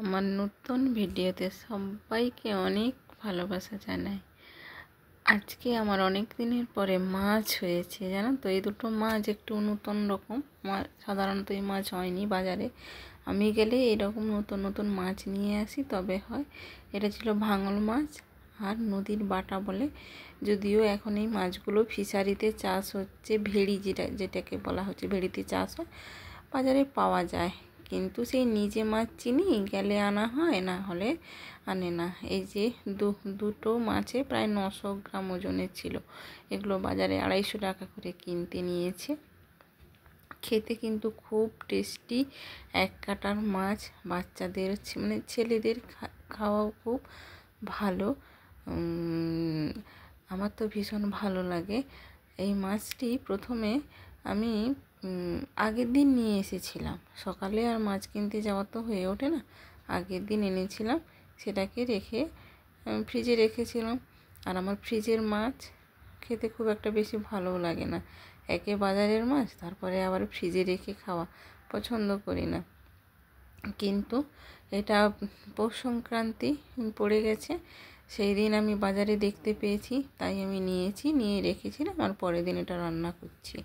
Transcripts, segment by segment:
আমার নতুন ভিডিওতে সবাইকে অনেক ভালোবাসা জানাই। আজকে আমার অনেক দিনের পরে মাছ হয়েছে, জানো তো। এই দুটো মাছ একটু নতুন রকম মাছ, সাধারণত এই মাছ হয়নি বাজারে। আমি গেলে এরকম নতুন নতুন মাছ নিয়ে আসি, তবে হয়। এটা ছিল ভাঙল মাছ আর নদীর বাটা বলে। যদিও এখন এই মাছগুলো ফিশারিতে চাষ হচ্ছে, ভেড়ি যেটাকে বলা হচ্ছে, ভেড়িতে চাষ হয়, বাজারে পাওয়া যায়। কিন্তু সেই নিজে মাছ চিনি গেলে আনা হয়, না হলে আনে না। এই যে দুটো মাছে প্রায় 900 গ্রাম ওজনের ছিল। এগুলো বাজারে 250 টাকা করে কিনতে নিয়েছে। খেতে কিন্তু খুব টেস্টি, এক কাটার মাছ। বাচ্চাদের মানে ছেলেদের খাওয়াও খুব ভালো। আমার তো ভীষণ ভালো লাগে। এই মাছটি প্রথমে আমি আগের দিন নিয়ে এসেছিলাম। সকালে আর মাছ কিনতে যাওয়া তো হয়ে ওঠে না। আগের দিন এনেছিলাম, সেটাকে রেখে ফ্রিজে রেখেছিলাম। আর আমার ফ্রিজের মাছ খেতে খুব একটা বেশি ভালোও লাগে না। একে বাজারের মাছ, তারপরে আবার ফ্রিজে রেখে খাওয়া পছন্দ করি না। কিন্তু এটা পৌষ সংক্রান্তি পড়ে গেছে, সেই দিন আমি বাজারে দেখতে পেয়েছি, তাই আমি নিয়ে রেখেছিলাম। আর পরের দিন এটা রান্না করছি।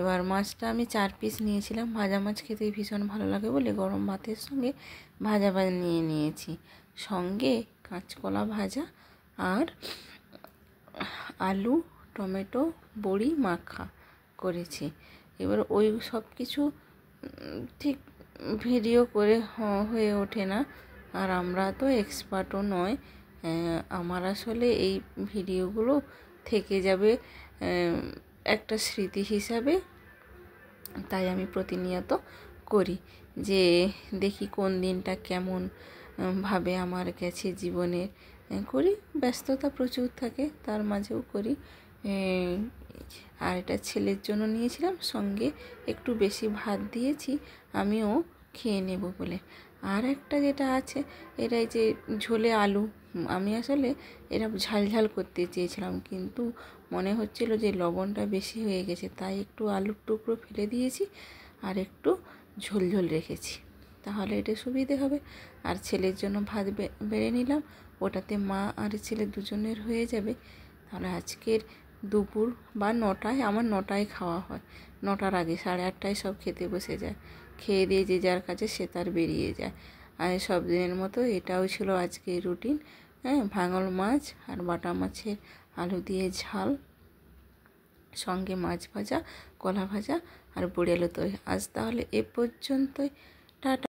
এবার মাছটা আমি 4 পিস নিয়েছিলাম। ভাজা মাছ খেতে ভীষণ ভালো লাগে বলে গরম ভাতের সঙ্গে ভাজা নিয়ে নিয়েছি, সঙ্গে কাঁচকলা ভাজা আর আলু টমেটো বড়ি মাখা করেছি। এবার ওই সব কিছু ঠিক ভিডিও করে হয়ে ওঠে না, আর আমরা তো এক্সপার্টও নয়। আমার আসলে এই ভিডিওগুলো থেকে যাবে একটা স্মৃতি হিসাবে, তাই আমি প্রতিনিয়ত করি, যে দেখি কোন দিনটা কেমন ভাবে আমার গেছে জীবনের। করি, ব্যস্ততা প্রচুর থাকে, তার মাঝেও করি। আর এটা ছেলের জন্য নিয়েছিলাম, সঙ্গে একটু বেশি ভাত দিয়েছি, আমিও খেয়ে নেব বলে। আর একটা যেটা আছে, এটাই যে ঝোলে আলু, আমি আসলে এরা ঝাল করতে চেয়েছিলাম, কিন্তু মনে হচ্ছিল যে লবণটা বেশি হয়ে গেছে, তাই একটু আলুর টুকরো ফেলে দিয়েছি আর একটু ঝোল রেখেছি, তাহলে এটা সুবিধে হবে। আর ছেলের জন্য ভাত বেড়ে নিলাম, ওটাতে মা আর ছেলে দুজনের হয়ে যাবে। তাহলে আজকের দুপুর বা 9টায়, আমার 9টায় খাওয়া হয়, 9টার আগে 8:30টায় সব খেতে বসে যায়। খেয়ে দিয়ে যে যার কাছে সে তার বেরিয়ে যায়। আর সব দিনের মতো এটাও ছিল আজকের রুটিন। ভাঙল মাছ আর বাটা মাছের আলু দিয়ে ঝাল, সঙ্গে মাছ ভাজা, কলা ভাজা আর বড়ি আলু তরকারি। আজ তাহলে এ পর্যন্তই। টাটা।